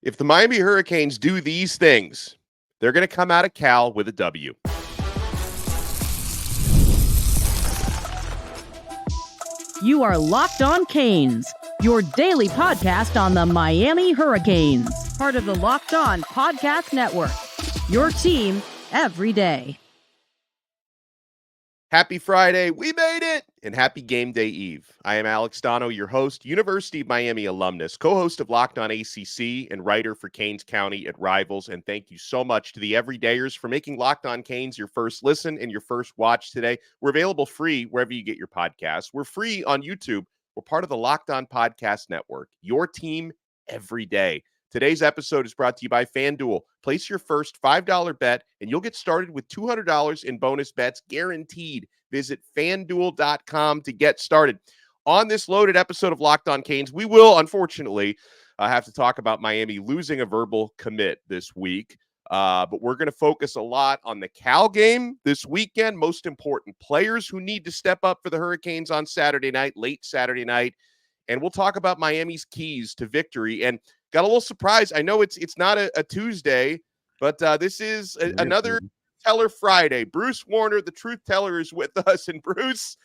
If the Miami Hurricanes do these things, they're going to come out of Cal with a W. You are Locked On Canes, your daily podcast on the Miami Hurricanes, part of the Locked On Podcast Network, your team every day. Happy Friday, we made it, and happy game day eve. I am Alex Dono, your host, University of Miami alumnus, co-host of Locked On ACC, and writer for Canes County at Rivals. And thank you so much to the everydayers for making Locked On Canes your first listen and your first watch today. We're available free wherever you get your podcasts. We're free on YouTube. We're part of the Locked On Podcast Network, your team every day. Today's episode is brought to you by FanDuel. Place your first $5 bet, and you'll get started with $200 in bonus bets guaranteed. Visit FanDuel.com to get started. On this loaded episode of Locked On Canes, we will, unfortunately, have to talk about Miami losing a verbal commit this week. But we're going to focus a lot on the Cal game this weekend, most important players who need to step up for the Hurricanes on Saturday night, late Saturday night. And we'll talk about Miami's keys to victory. And got a little surprised. I know it's not a Tuesday, but this is another Teller Friday. Bruce Warner, the truth teller, is with us. And Bruce,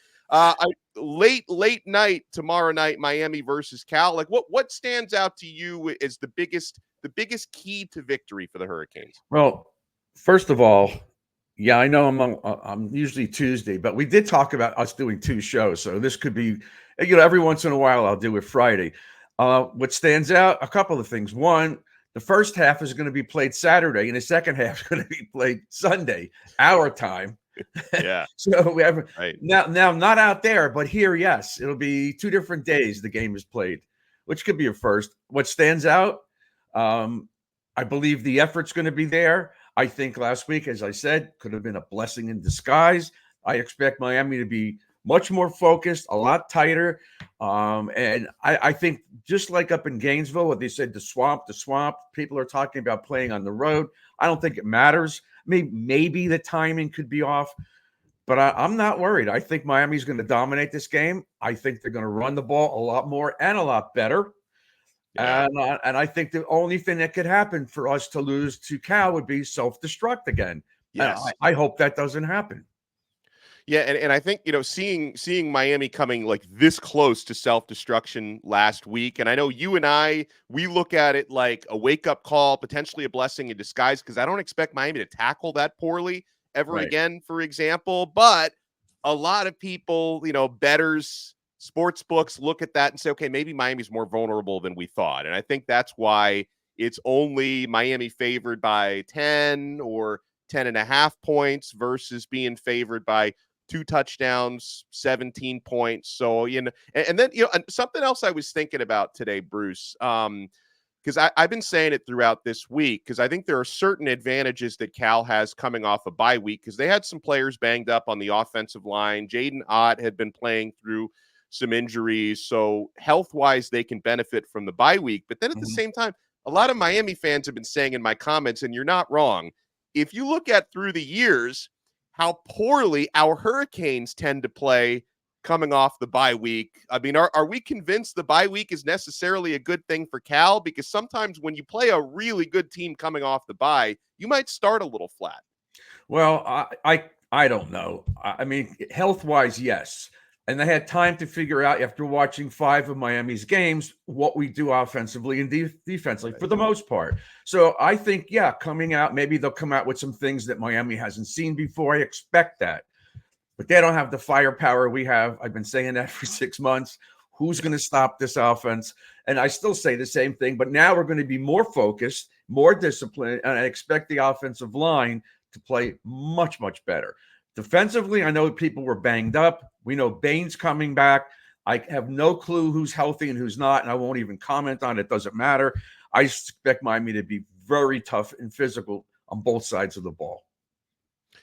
late night tomorrow night, Miami versus Cal. Like what stands out to you as the biggest key to victory for the Hurricanes? Well, first of all, yeah, I know I'm usually Tuesday, but we did talk about us doing two shows, so this could be, every once in a while I'll do it Friday. What stands out? A couple of things. One, the first half is going to be played Saturday, and the second half is going to be played Sunday, our time. Yeah. So we have right. now not out there, but here, yes, it'll be 2 different days the game is played, which could be a first. What stands out? I believe the effort's going to be there. I think last week, as I said, could have been a blessing in disguise. I expect Miami to be much more focused, a lot tighter. And I think just like up in Gainesville, what they said, the swamp, people are talking about playing on the road. I don't think it matters. Maybe the timing could be off, but I'm not worried. I think Miami's going to dominate this game. I think they're going to run the ball a lot more and a lot better. Yeah. And I think the only thing that could happen for us to lose to Cal would be self-destruct again. Yes. I hope that doesn't happen. Yeah, and I think, seeing Miami coming like this close to self-destruction last week, and I know you and we look at it like a wake-up call, potentially a blessing in disguise, because I don't expect Miami to tackle that poorly ever again, for example. But a lot of people, bettors, sports books look at that and say, okay, maybe Miami's more vulnerable than we thought. And I think that's why it's only Miami favored by 10 or 10.5 points versus being favored by 2 touchdowns, 17 points. So, and then, something else I was thinking about today, Bruce, because I've been saying it throughout this week, because I think there are certain advantages that Cal has coming off a bye week, because they had some players banged up on the offensive line. Jaden Ott had been playing through some injuries. So health-wise, they can benefit from the bye week. But then at the same time, a lot of Miami fans have been saying in my comments, and you're not wrong, if you look at through the years, how poorly our Hurricanes tend to play coming off the bye week. I mean, are we convinced the bye week is necessarily a good thing for Cal? Because sometimes when you play a really good team coming off the bye, you might start a little flat. Well, I don't know. I mean, health-wise, yes. And they had time to figure out, after watching 5 of Miami's games, what we do offensively and defensively for the most part. So I think, coming out, maybe they'll come out with some things that Miami hasn't seen before. I expect that. But they don't have the firepower we have. I've been saying that for 6 months. Who's going to stop this offense? And I still say the same thing, but now we're going to be more focused, more disciplined, and I expect the offensive line to play much, much better. Defensively, I know people were banged up. We know Bain's coming back. I have no clue who's healthy and who's not, and I won't even comment on it. It doesn't matter. I expect Miami to be very tough and physical on both sides of the ball.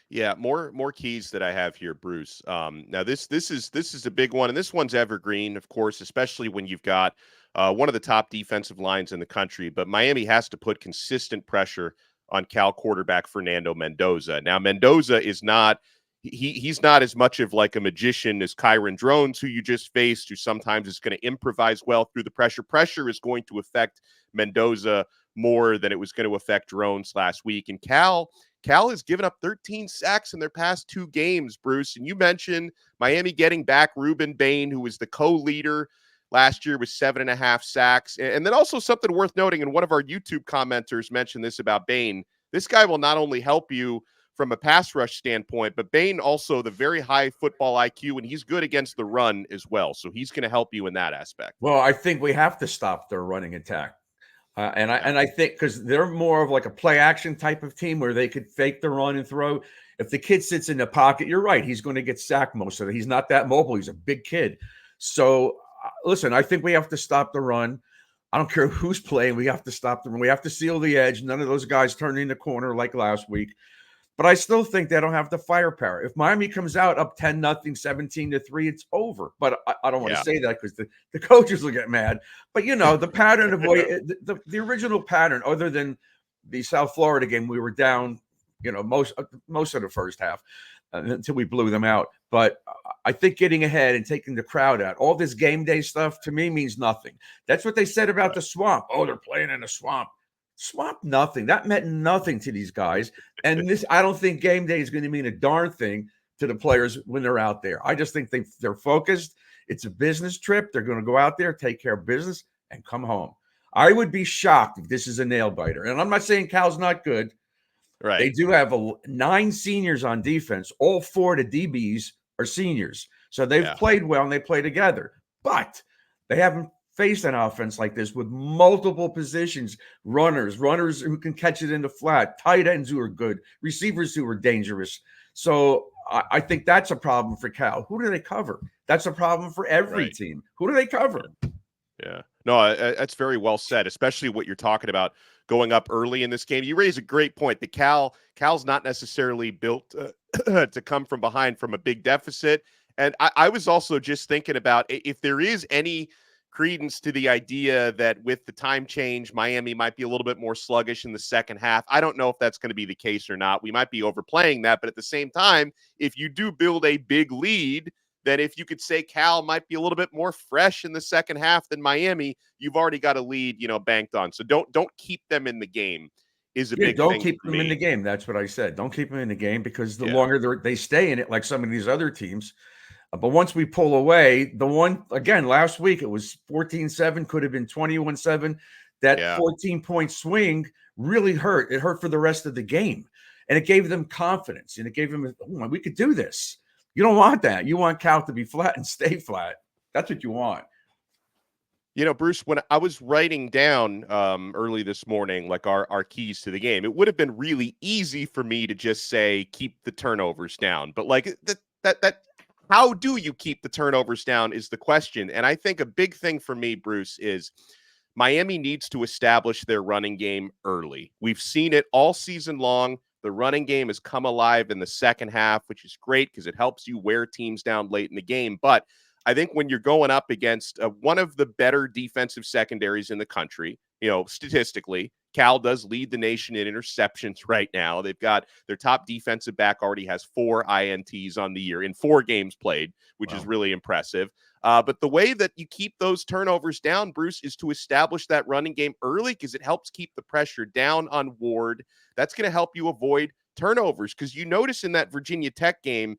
Yeah, more keys that I have here, Bruce. Now this is a big one, and this one's evergreen, of course, especially when you've got one of the top defensive lines in the country. But Miami has to put consistent pressure on Cal quarterback Fernando Mendoza. Now, Mendoza is not he's not as much of like a magician as Kyron Drones, who you just faced, who sometimes is going to improvise well through the pressure. Pressure is going to affect Mendoza more than it was going to affect Drones last week. And Cal has given up 13 sacks in their past 2 games, Bruce. And you mentioned Miami getting back Ruben Bain, who was the co-leader last year with 7.5 sacks. And then also something worth noting, and one of our YouTube commenters mentioned this about Bain. This guy will not only help you from a pass rush standpoint, but Bain also the very high football IQ, and he's good against the run as well. So he's going to help you in that aspect. Well, I think we have to stop their running attack. And I think because they're more of like a play action type of team where they could fake the run and throw. If the kid sits in the pocket, you're right. He's going to get sacked most of it. He's not that mobile. He's a big kid. So listen, I think we have to stop the run. I don't care who's playing. We have to stop the run. We have to seal the edge. None of those guys turn in the corner like last week. But I still think they don't have the firepower. If Miami comes out up 10-0, 17-3, it's over. But I don't want to say that because the coaches will get mad. But, the pattern of the original pattern, other than the South Florida game, we were down, most of the first half until we blew them out. But I think getting ahead and taking the crowd out, all this game day stuff to me means nothing. That's what they said about the swamp. Oh, they're playing in a swamp. Swamp nothing. That meant nothing to these guys. And I don't think game day is going to mean a darn thing to the players when they're out there. I just think they're focused. It's a business trip. They're going to go out there, take care of business, and come home. I would be shocked if this is a nail biter. And I'm not saying Cal's not good. Right. They do have 9 seniors on defense. All 4 of the DBs are seniors. So they've played well and they play together. But they haven't faced an offense like this with multiple positions, runners who can catch it in the flat, tight ends who are good, receivers who are dangerous. So I think that's a problem for Cal. Who do they cover? That's a problem for every team. Who do they cover? Yeah. No, that's very well said, especially what you're talking about going up early in this game. You raise a great point. The Cal's not necessarily built to come from behind from a big deficit. And I was also just thinking about if there is any credence to the idea that with the time change, Miami might be a little bit more sluggish in the second half. I don't know if that's going to be the case or not. We might be overplaying that, but at the same time, if you do build a big lead, then if you could say Cal might be a little bit more fresh in the second half than Miami, you've already got a lead, banked on. So don't keep them in the game is a big thing. Don't keep them in the game. That's what I said. Don't keep them in the game because the longer they stay in it, like some of these other teams. But once we pull away, the one, again, last week, it was 14-7, could have been 21-7. That 14-point swing really hurt. It hurt for the rest of the game. And it gave them confidence. And it gave them, we could do this. You don't want that. You want Cal to be flat and stay flat. That's what you want. Bruce, when I was writing down early this morning, like our keys to the game, it would have been really easy for me to just say, keep the turnovers down. But like that how do you keep the turnovers down is the question. And I think a big thing for me, Bruce, is Miami needs to establish their running game early. We've seen it all season long. The running game has come alive in the second half, which is great because it helps you wear teams down late in the game. But I think when you're going up against one of the better defensive secondaries in the country, statistically, Cal does lead the nation in interceptions right now. They've got their top defensive back already has 4 INTs on the year in 4 games played, which is really impressive. But the way that you keep those turnovers down, Bruce, is to establish that running game early because it helps keep the pressure down on Ward. That's going to help you avoid turnovers because you notice in that Virginia Tech game,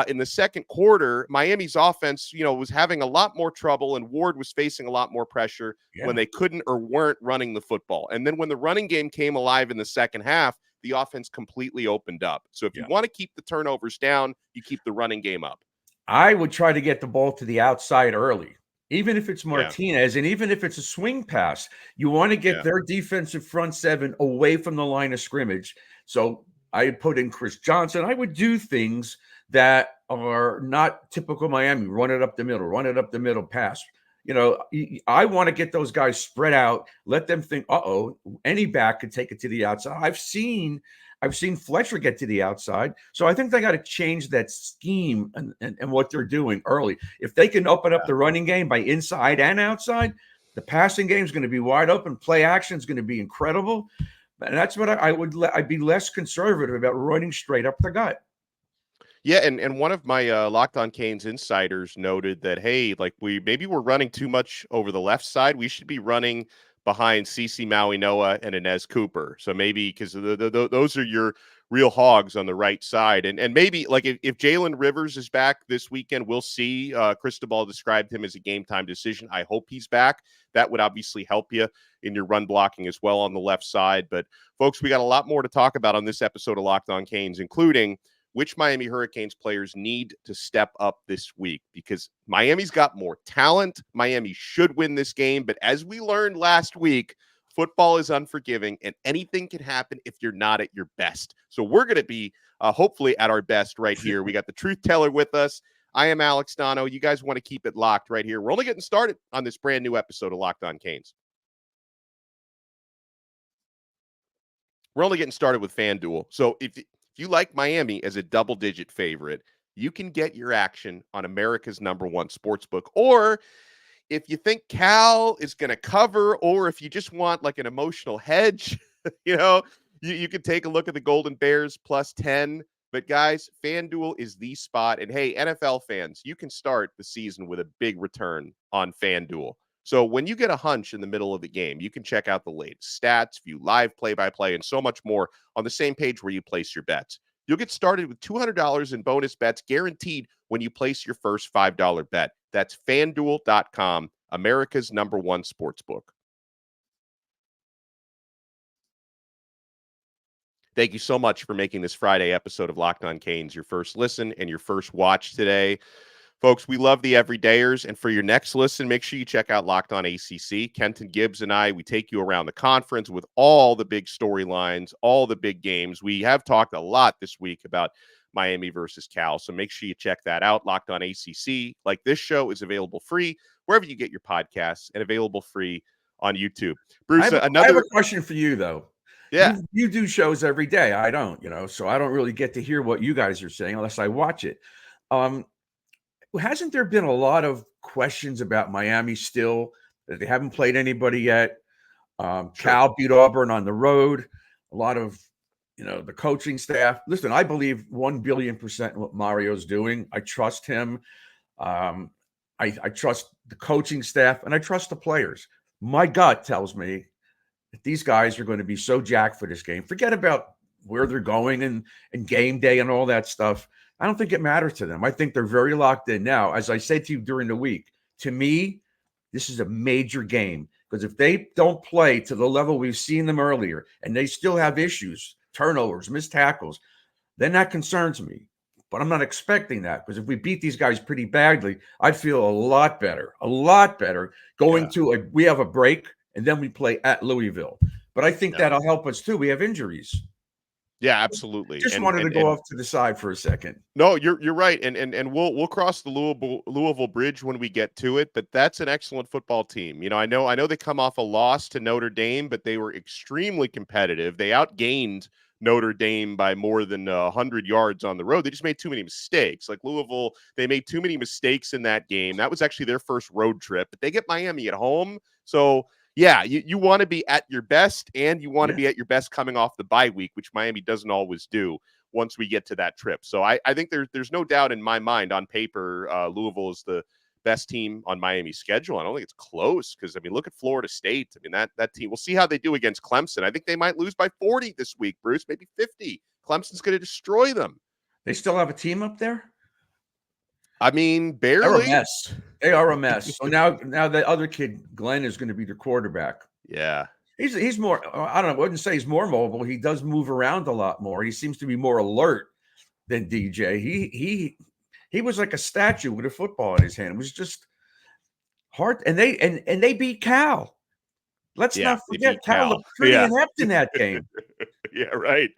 in the second quarter, Miami's offense, was having a lot more trouble and Ward was facing a lot more pressure when they couldn't or weren't running the football. And then when the running game came alive in the second half, the offense completely opened up. So if you want to keep the turnovers down, you keep the running game up. I would try to get the ball to the outside early, even if it's Martinez and even if it's a swing pass. You want to get their defensive front 7 away from the line of scrimmage. So I put in Chris Johnson. I would do things that are not typical Miami. Run it up the middle, pass. I want to get those guys spread out, let them think, any back could take it to the outside. I've seen Fletcher get to the outside. So I think they got to change that scheme and what they're doing early. If they can open up the running game by inside and outside, the passing game is going to be wide open. Play action is going to be incredible. And that's what I'd be less conservative about running straight up the gut. Yeah, and one of my Locked On Canes insiders noted that, hey, like we're running too much over the left side. We should be running behind Kiko Mauigoa and Inez Cooper. So maybe because those are your real hogs on the right side, and maybe like if Jalen Rivers is back this weekend, we'll see. Cristobal described him as a game time decision. I hope he's back. That would obviously help you in your run blocking as well on the left side. But folks, we got a lot more to talk about on this episode of Locked On Canes, including which Miami Hurricanes players need to step up this week, because Miami's got more talent. Miami should win this game. But as we learned last week, football is unforgiving and anything can happen if you're not at your best. So we're going to be hopefully at our best right here. We got the truth teller with us. I am Alex Dono. You guys want to keep it locked right here. We're only getting started on this brand new episode of Locked On Canes. We're only getting started with FanDuel. So if you like Miami as a double-digit favorite, you can get your action on America's #1 sportsbook. Or if you think Cal is going to cover, or if you just want like an emotional hedge, you can take a look at the Golden Bears +10. But guys, FanDuel is the spot. And hey, NFL fans, you can start the season with a big return on FanDuel. So when you get a hunch in the middle of the game, you can check out the latest stats, view live play-by-play, and so much more on the same page where you place your bets. You'll get started with $200 in bonus bets guaranteed when you place your first $5 bet. That's FanDuel.com, America's #1 sportsbook. Thank you so much for making this Friday episode of Locked On Canes your first listen and your first watch today. Folks, we love the everydayers, and for your next listen, make sure you check out Locked On ACC. Kenton Gibbs and I, we take you around the conference with all the big storylines, all the big games. We have talked a lot this week about Miami versus Cal, so make sure you check that out. Locked On ACC, like this show, is available free wherever you get your podcasts and available free on YouTube. Bruce, I have a question for you, though. Yeah. You do shows every day. I don't, so I don't really get to hear what you guys are saying unless I watch it. Hasn't there been a lot of questions about Miami still, that they haven't played anybody yet? Cal beat Auburn on the road. A lot of, the coaching staff. Listen, I believe 1,000,000,000% in what Mario's doing. I trust him. I trust the coaching staff, and I trust the players. My gut tells me that these guys are going to be so jacked for this game. Forget about where they're going and game day and all that stuff. I don't think it matters to them. I think they're very locked in now. As I said to you during the week, to me, this is a major game, because if they don't play to the level we've seen them earlier and they still have issues, turnovers, missed tackles, then that concerns me. But I'm not expecting that, because if we beat these guys pretty badly, I'd feel a lot better going to we have a break and then we play at Louisville. But I think that'll help us too. We have injuries. Yeah, absolutely. Just wanted to go off to the side for a second. No, you're right, and we'll cross the Louisville bridge when we get to it. But that's an excellent football team. I know they come off a loss to Notre Dame, but they were extremely competitive. They outgained Notre Dame by more than 100 yards on the road. They just made too many mistakes. Like Louisville, they made too many mistakes in that game. That was actually their first road trip, but they get Miami at home, so. Yeah, you want to be at your best, and you want to be at your best coming off the bye week, which Miami doesn't always do once we get to that trip. So I think there's no doubt in my mind, on paper, Louisville is the best team on Miami's schedule. I don't think it's close, because, look at Florida State. That team, we'll see how they do against Clemson. I think they might lose by 40 this week, Bruce, maybe 50. Clemson's going to destroy them. They still have a team up there? Barely. They're a mess. They are a mess. So now the other kid, Glenn, is going to be the quarterback. Yeah. He's more, I don't know, I wouldn't say he's more mobile. He does move around a lot more. He seems to be more alert than DJ. He was like a statue with a football in his hand. It was just hard. And they beat Cal. Let's not forget, Cal looked pretty inept in that game. Yeah, right.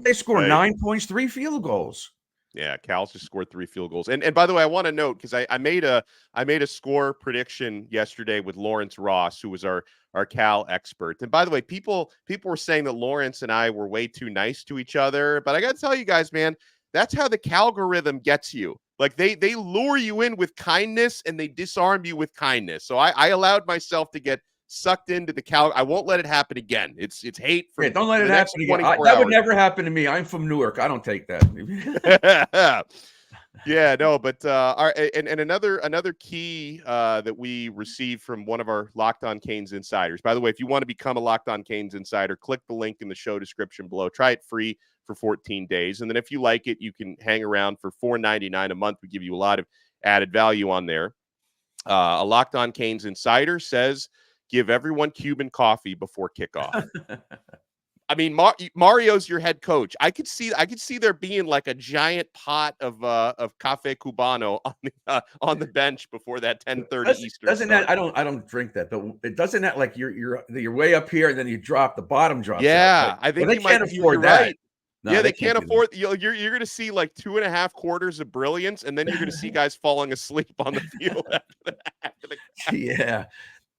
They scored 9 points, 3 field goals. Yeah, Cal just scored 3 field goals. And by the way, I want to note, because I made a score prediction yesterday with Lawrence Ross, who was our Cal expert. And by the way, people were saying that Lawrence and I were way too nice to each other. But I got to tell you guys, man, that's how the Calgorithm gets you. Like they lure you in with kindness and they disarm you with kindness. So I allowed myself to get sucked into the Cal. I won't let it happen again. It's hate. Don't let it happen again. That would never happen to me. I'm from Newark. I don't take that. Yeah, no, but and another key that we received from one of our Locked On Canes insiders. By the way, if you want to become a Locked On Canes insider, click the link in the show description below. Try it free for 14 days, and then if you like it, you can hang around for $4.99 a month. We give you a lot of added value on there. A Locked On Canes insider says, "Give everyone Cuban coffee before kickoff." I mean, Mario's your head coach. I could see there being like a giant pot of cafe cubano on the bench before that 10:30 Eastern. Doesn't start. that I don't drink that, but it doesn't that like you're way up here and then you drop the bottom drops out. Yeah, Like, I think they you can't might. afford You're that. right. No, Yeah, they can't do afford. You're going to see like 2.5 quarters of brilliance, and then you're going to see guys falling asleep on the field after the Yeah,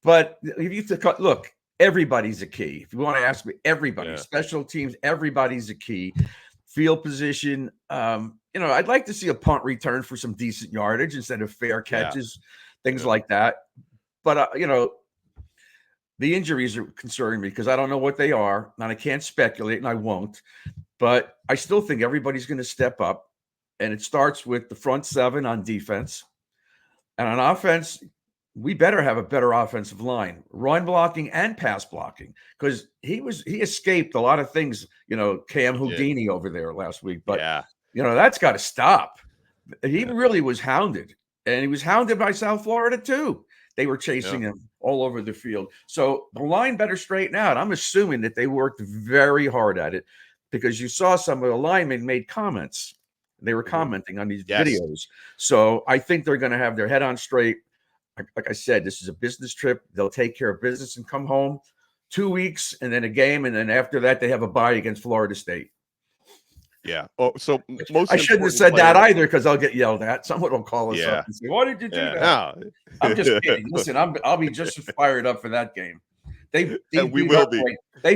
but if you look, everybody's a key. If you want to ask me, everybody, Yeah. special teams, everybody's a key. Field position. I'd like to see a punt return for some decent yardage instead of fair catches, things like that. But the injuries are concerning me because I don't know what they are, and I can't speculate, and I won't. But I still think everybody's going to step up, and it starts with the front seven on defense. And on offense, we better have a better offensive line, run blocking and pass blocking, because he escaped a lot of things, Cam Houdini over there last week. But, that's got to stop. He really was hounded, and he was hounded by South Florida too. They were chasing him all over the field. So the line better straighten out. I'm assuming that they worked very hard at it because you saw some of the linemen made comments. They were commenting on these videos. So I think they're going to have their head on straight. Like I said, this is a business trip. They'll take care of business and come home 2 weeks and then a game. And then after that, they have a bye against Florida State. Yeah. Oh, so I shouldn't have said that either because I'll get yelled at. Someone will call us up and say, "Why did you do that?" No. I'm just kidding. Listen, I'll be just as fired up for that game. They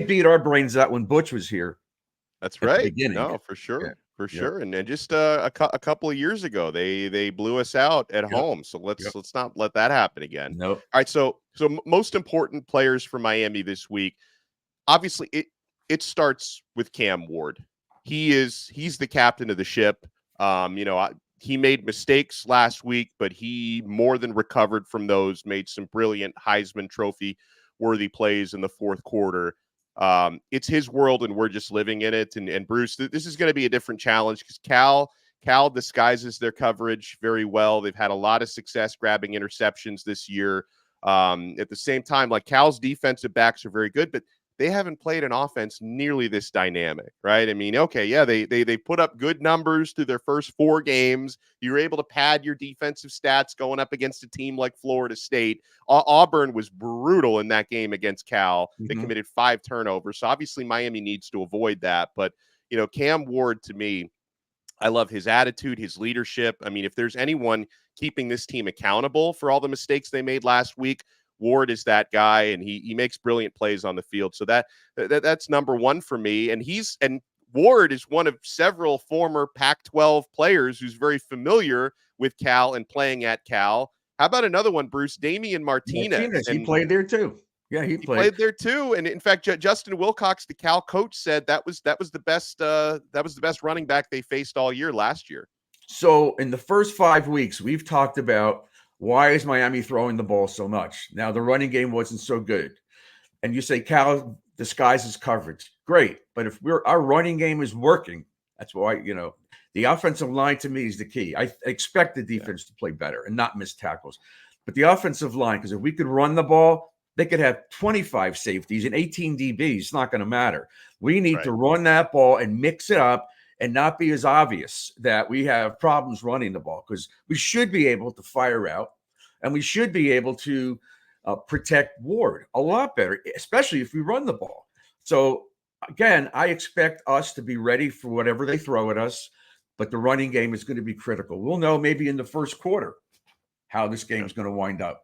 beat our brains out when Butch was here. That's right. No, for sure. Yeah. For sure. And then just a couple of years ago, they blew us out at home. So let's not let that happen again. No. All right. So most important players for Miami this week. Obviously, it starts with Cam Ward. He's the captain of the ship. He made mistakes last week, but he more than recovered from those, made some brilliant Heisman Trophy worthy plays in the fourth quarter. It's his world and we're just living in it. And Bruce, this is going to be a different challenge because Cal disguises their coverage very well. They've had a lot of success grabbing interceptions this year. At the same time, like Cal's defensive backs are very good, but they haven't played an offense nearly this dynamic, right? I mean, they put up good numbers through their first 4 games. You're able to pad your defensive stats going up against a team like Florida State. Auburn was brutal in that game against Cal. They committed 5 turnovers. So obviously Miami needs to avoid that. But, Cam Ward, to me, I love his attitude, his leadership. I mean, if there's anyone keeping this team accountable for all the mistakes they made last week, Ward is that guy, and he makes brilliant plays on the field. So that's number one for me. And Ward is one of several former Pac-12 players who's very familiar with Cal and playing at Cal. How about another one, Bruce? Damian Martinez. He played there too. Yeah, he played there too. And in fact, Justin Wilcox, the Cal coach, said that was the best running back they faced all year last year. So in the first 5 weeks, we've talked about why is Miami throwing the ball so much? Now, the running game wasn't so good. And you say Cal disguises coverage. Great. But if our running game is working, that's why, the offensive line to me is the key. I expect the defense to play better and not miss tackles. But the offensive line, because if we could run the ball, they could have 25 safeties and 18 DBs. It's not going to matter. We need to run that ball and mix it up and not be as obvious that we have problems running the ball, because we should be able to fire out and we should be able to protect Ward a lot better, especially if we run the ball. So, again, I expect us to be ready for whatever they throw at us, but the running game is going to be critical. We'll know maybe in the first quarter how this game is going to wind up.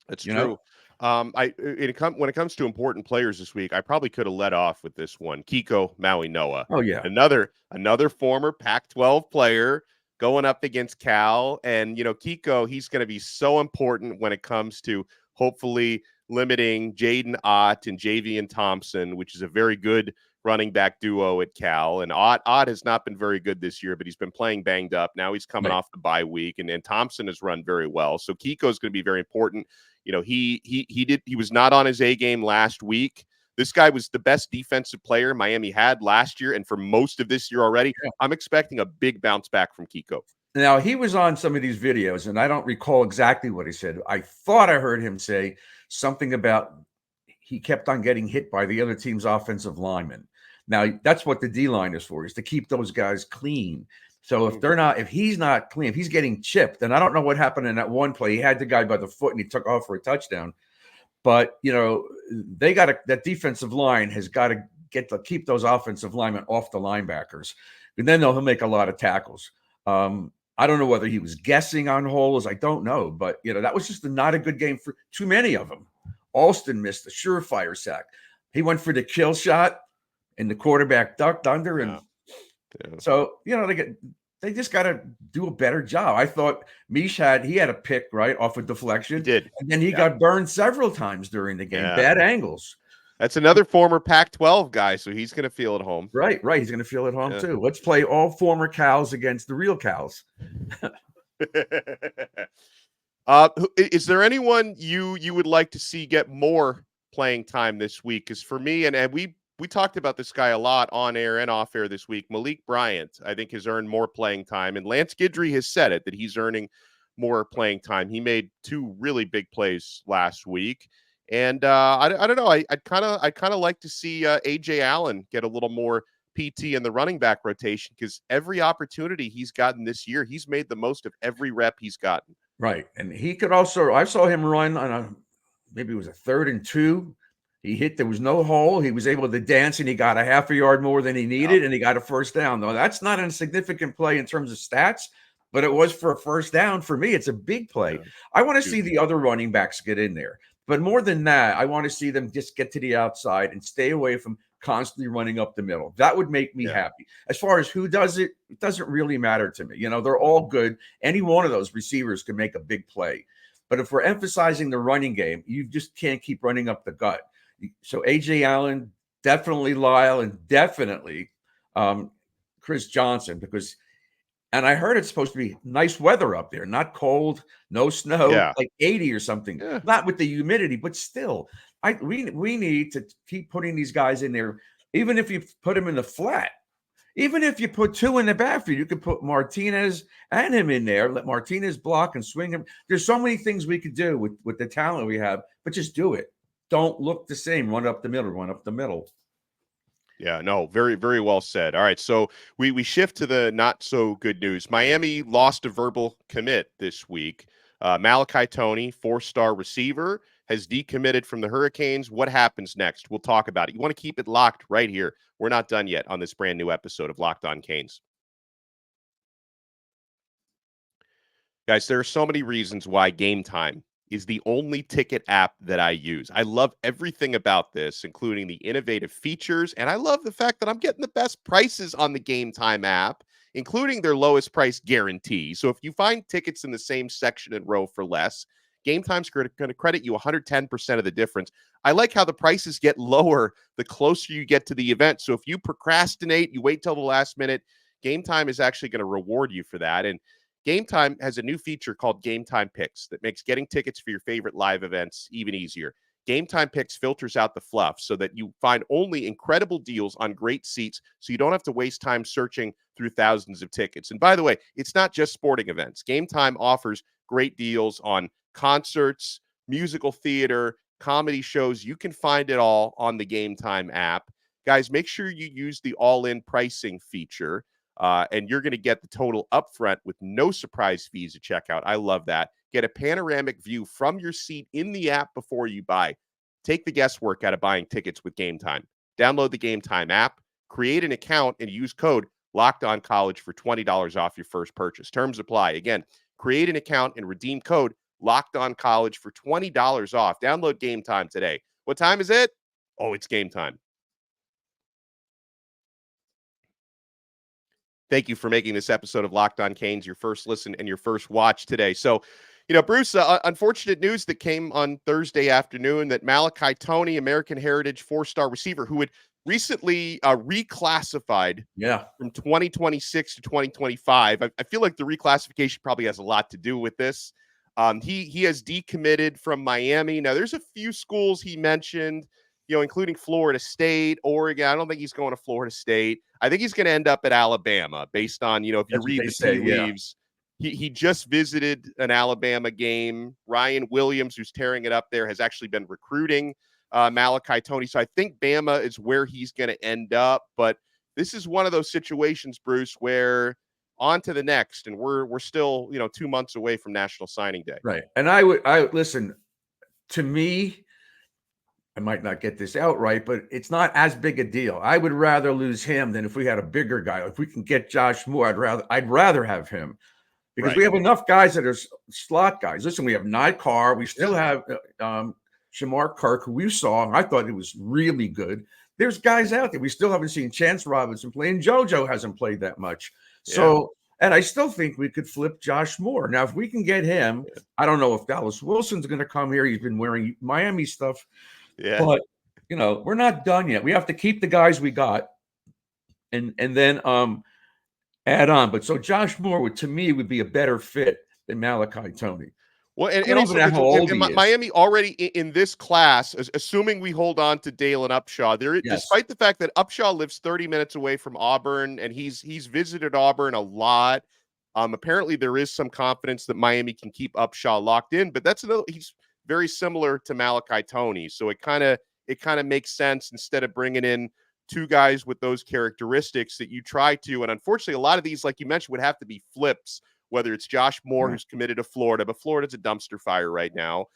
That's true. When it comes to important players this week, I probably could have led off with this one. Kiko Mauigoa. Oh yeah, another former Pac-12 player going up against Cal, and Kiko, he's going to be so important when it comes to hopefully limiting Jaden Ott and Javian Thompson, which is a very good running back duo at Cal. And Ott has not been very good this year, but he's been playing banged up. Now he's coming off the bye week, and Thompson has run very well. So Kiko is going to be very important. You know, he was not on his A game last week. This guy was the best defensive player Miami had last year and for most of this year already. Yeah. I'm expecting a big bounce back from Kiko. Now, he was on some of these videos, and I don't recall exactly what he said. I thought I heard him say something about he kept on getting hit by the other team's offensive linemen. Now, that's what the D-line is for, is to keep those guys clean. So if he's not clean, if he's getting chipped, then I don't know what happened in that one play. He had the guy by the foot, and he took off for a touchdown. But, you know, that defensive line has got to keep those offensive linemen off the linebackers. And then he'll make a lot of tackles. I don't know whether he was guessing on holes. I don't know. But, you know, that was just not a good game for too many of them. Alston missed the surefire sack. He went for the kill shot, and the quarterback ducked under. And so, you know, they just got to do a better job. I thought Mish had a pick, right, off a deflection. He did. And then he got burned several times during the game. Bad angles. That's another former Pac-12 guy, so he's going to feel at home. Right. He's going to feel at home, too. Let's play all former Cals against the real Cals. Is there anyone you would like to see get more playing time this week? Because for me, and we talked about this guy a lot on air and off air this week, Malik Bryant, I think, has earned more playing time. And Lance Guidry has said it, that he's earning more playing time. He made 2 really big plays last week. And I don't know. I'd kind of like to see A.J. Allen get a little more PT in the running back rotation, because every opportunity he's gotten this year, he's made the most of every rep he's gotten. Right. And he could also, I saw him run on maybe it was a 3rd and 2. He hit, there was no hole. He was able to dance, and he got a half a yard more than he needed, and he got a first down. Though that's not a significant play in terms of stats, but it was for a first down. For me, it's a big play. I want to see the other running backs get in there. But more than that, I want to see them just get to the outside and stay away from constantly running up the middle. That would make me happy. As far as who does it, it doesn't really matter to me. You know, they're all good. Any one of those receivers can make a big play. But if we're emphasizing the running game, you just can't keep running up the gut. So A.J. Allen, definitely Lyle, and definitely Chris Johnson, because – and I heard it's supposed to be nice weather up there, not cold, no snow, like 80 or something. Yeah. Not with the humidity, but still, we need to keep putting these guys in there. Even if you put them in the flat, even if you put 2 in the backfield, you could put Martinez and him in there. Let Martinez block and swing him. There's so many things we could do with the talent we have, but just do it. Don't look the same. Run up the middle. Yeah, no, very, very well said. All right, so we shift to the not so good news. Miami lost a verbal commit this week. Malachi Tony, 4-star receiver, has decommitted from the Hurricanes. What happens next? We'll talk about it. You want to keep it locked right here. We're not done yet on this brand new episode of Locked On Canes. Guys, there are so many reasons why Game Time is the only ticket app that I use. I love everything about this, including the innovative features, and I love the fact that I'm getting the best prices on the Game Time app, including their lowest price guarantee. So if you find tickets in the same section and row for less, Game Time's going to credit you 110% of the difference. I like how the prices get lower the closer you get to the event. So if you procrastinate, you wait till the last minute, Game Time is actually going to reward you for that. And Game Time has a new feature called Game Time Picks that makes getting tickets for your favorite live events even easier. Game Time Picks filters out the fluff so that you find only incredible deals on great seats, so you don't have to waste time searching through thousands of tickets. And by the way, it's not just sporting events. Game Time offers great deals on concerts, musical theater, comedy shows. You can find it all on the Game Time app. Guys, make sure you use the all-in pricing feature. And you're going to get the total upfront with no surprise fees at checkout. I love that. Get a panoramic view from your seat in the app before you buy. Take the guesswork out of buying tickets with Game Time. Download the Game Time app, create an account, and use code LOCKEDONCollege for $20 off your first purchase. Terms apply. Again, create an account and redeem code LOCKEDONCollege for $20 off. Download Game Time today. What time is it? Oh, it's game time. Thank you for making this episode of Locked On Canes your first listen and your first watch today. So, Bruce, unfortunate news that came on Thursday afternoon that Malachi Tony, American Heritage 4-star receiver, who had recently reclassified from 2026 to 2025. I feel like the reclassification probably has a lot to do with this. He has decommitted from Miami. Now, there's a few schools he mentioned, including Florida State, Oregon. I don't think he's going to Florida State. I think he's going to end up at Alabama based on, if you read the tea leaves. He just visited an Alabama game. Ryan Williams, who's tearing it up there, has actually been recruiting Malachi Tony. So I think Bama is where he's going to end up. But this is one of those situations, Bruce, where on to the next, and we're still 2 months away from National Signing Day. Right. And I listen, to me, I might not get this out right, but it's not as big a deal. I would rather lose him than if we had a bigger guy. If we can get Josh Moore, I'd rather have him. Because we have enough guys that are slot guys. Listen, we have Nykar. We still have Shamar Kirk, who we saw. I thought he was really good. There's guys out there. We still haven't seen Chance Robinson play, and JoJo hasn't played that much. So, and I still think we could flip Josh Moore. Now, if we can get him, I don't know if Dallas Wilson's going to come here. He's been wearing Miami stuff. Yeah. But, we're not done yet. We have to keep the guys we got and then add on. But so Josh Moore to me would be a better fit than Malachi Tony. Well, and also Miami already in this class, assuming we hold on to Dalen Upshaw, despite the fact that Upshaw lives 30 minutes away from Auburn and he's visited Auburn a lot. Apparently there is some confidence that Miami can keep Upshaw locked in, but he's very similar to Malachi Tony. So it kind of makes sense instead of bringing in two guys with those characteristics that you try to. And unfortunately, a lot of these, like you mentioned, would have to be flips, whether it's Josh Moore, who's committed to Florida, but Florida's a dumpster fire right now.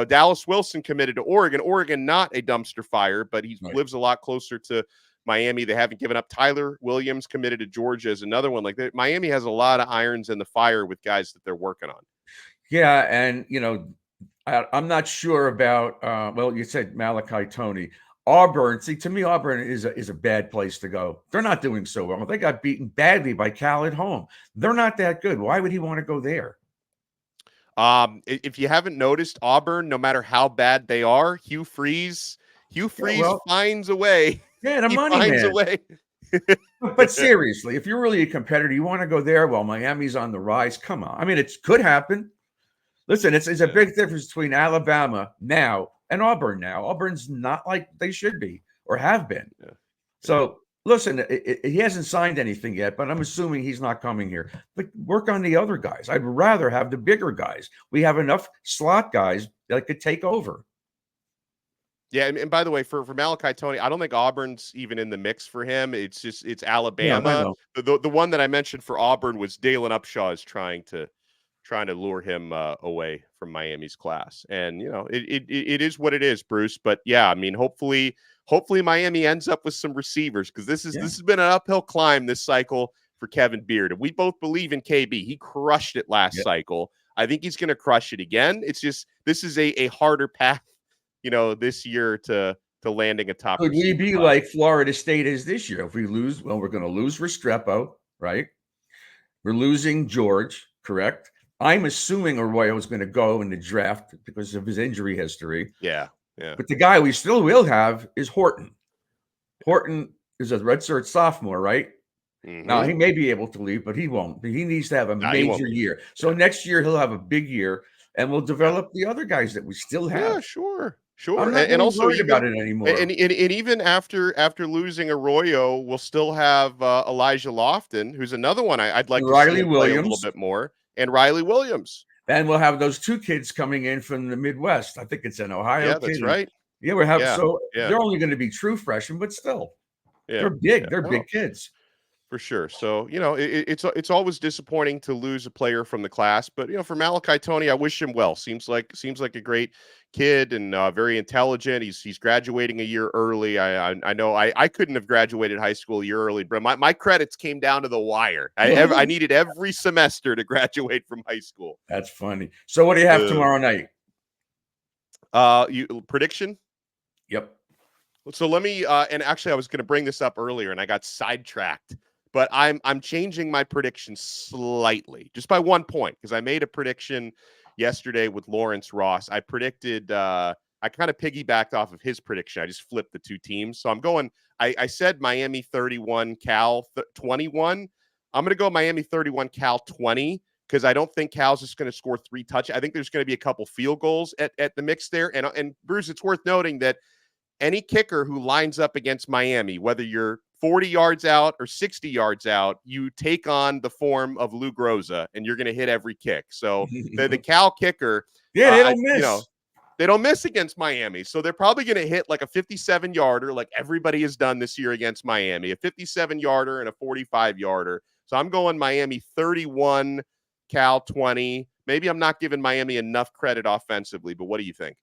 Dallas Wilson committed to Oregon. Oregon, not a dumpster fire, but he lives a lot closer to Miami. They haven't given up. Tyler Williams committed to Georgia as another one. Like Miami has a lot of irons in the fire with guys that they're working on. Yeah. And, I'm not sure about, you said Malachi Tony. Auburn, to me, Auburn is a bad place to go. They're not doing so well. They got beaten badly by Cal at home. They're not that good. Why would he want to go there? If you haven't noticed, Auburn, no matter how bad they are, Hugh Freeze finds a way. Yeah, the money finds a way. But seriously, if you're really a competitor, you want to go there. Well, Miami's on the rise. Come on. I mean, it could happen. Listen, it's a big difference between Alabama now and Auburn now. Auburn's not like they should be or have been. Yeah. So, listen, he hasn't signed anything yet, but I'm assuming he's not coming here. But work on the other guys. I'd rather have the bigger guys. We have enough slot guys that could take over. Yeah, and by the way, for Malachi Tony, I don't think Auburn's even in the mix for him. It's Alabama. Yeah, the one that I mentioned for Auburn was Dalen Upshaw is trying to lure him away from Miami's class. And, it is what it is, Bruce. But yeah, I mean, hopefully Miami ends up with some receivers, because this has been an uphill climb this cycle for Kevin Beard. And we both believe in KB. He crushed it last cycle. I think he's going to crush it again. It's just, this is a harder path, this year to landing a top. Could we be like Florida State is this year? If we lose, we're going to lose Restrepo, right? We're losing George, correct? I'm assuming Arroyo is going to go in the draft because of his injury history. Yeah. But the guy we still will have is Horton. Horton is a redshirt sophomore, right? Mm-hmm. Now, he may be able to leave, but he won't. He needs to have a major year. So next year, he'll have a big year, and we'll develop the other guys that we still have. Yeah, sure. I'm not and also worried about it anymore. And even after losing Arroyo, we'll still have Elijah Lofton, who's another one I'd like to see play a little bit more. And Riley Williams. And we'll have those two kids coming in from the Midwest. I think it's an Ohio. Yeah, that's right. Yeah, they're only going to be true freshmen, but still, they're big. They're big kids. For sure. So, it's always disappointing to lose a player from the class, but for Malachi Tony, I wish him well. Seems like a great kid and very intelligent. He's graduating a year early. I know I couldn't have graduated high school a year early, but my credits came down to the wire. I needed every semester to graduate from high school. That's funny. So what do you have tomorrow night? Prediction? Yep. So let me and actually I was going to bring this up earlier and I got sidetracked. But I'm changing my prediction slightly, just by 1 point, because I made a prediction yesterday with Lawrence Ross. I predicted, I kind of piggybacked off of his prediction. I just flipped the two teams. So I'm going, I said Miami 31, Cal 21. I'm going to go Miami 31, Cal 20, because I don't think Cal's just going to score 3 touchdowns. I think there's going to be a couple field goals at the mix there. And Bruce, it's worth noting that any kicker who lines up against Miami, whether you're 40 yards out or 60 yards out, you take on the form of Lou Groza, and you're going to hit every kick. So the Cal kicker, yeah, they don't miss. They don't miss against Miami. So they're probably going to hit like a 57-yarder like everybody has done this year against Miami, a 57-yarder and a 45-yarder. So I'm going Miami 31, Cal 20. Maybe I'm not giving Miami enough credit offensively, but what do you think?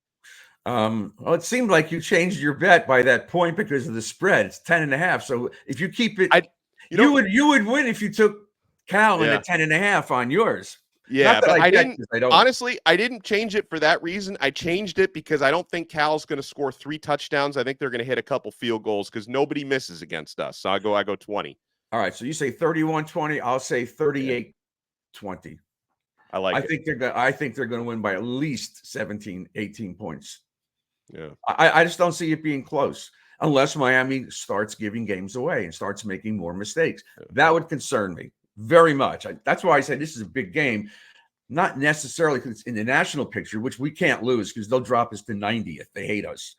Well, it seemed like you changed your bet by that point because of the spread. It's 10.5. So if you keep it, you would win if you took Cal in a 10.5 on yours. Yeah, but I didn't. Honestly, I didn't change it for that reason. I changed it because I don't think Cal's going to score 3 touchdowns. I think they're going to hit a couple field goals because nobody misses against us. So I go 20. All right. So you say 31-20. I'll say 38-20. I think they're going to win by at least 17, 18 points. Yeah. I just don't see it being close unless Miami starts giving games away and starts making more mistakes. That would concern me very much. That's why I say this is a big game, not necessarily because it's in the national picture, which we can't lose because they'll drop us to 90 if they hate us,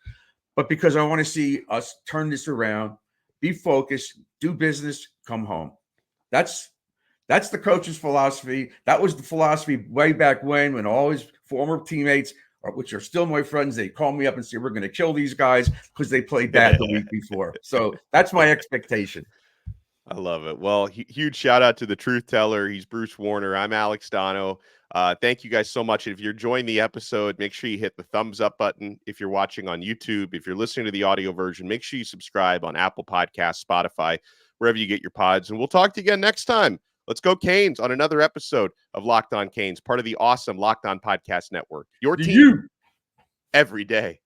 but because I want to see us turn this around, be focused, do business, come home. That's the coach's philosophy. That was the philosophy way back when all his former teammates, which are still my friends, they call me up and say, we're going to kill these guys because they played bad the week before. So that's my expectation. I love it. Well, huge shout out to the truth teller. He's Bruce Warner. I'm Alex Dono. Thank you guys so much. If you're enjoying the episode, make sure you hit the thumbs up button. If you're watching on YouTube, if you're listening to the audio version, make sure you subscribe on Apple Podcasts, Spotify, wherever you get your pods. And we'll talk to you again next time. Let's go Canes on another episode of Locked On Canes, part of the awesome Locked On Podcast Network. Your team every day.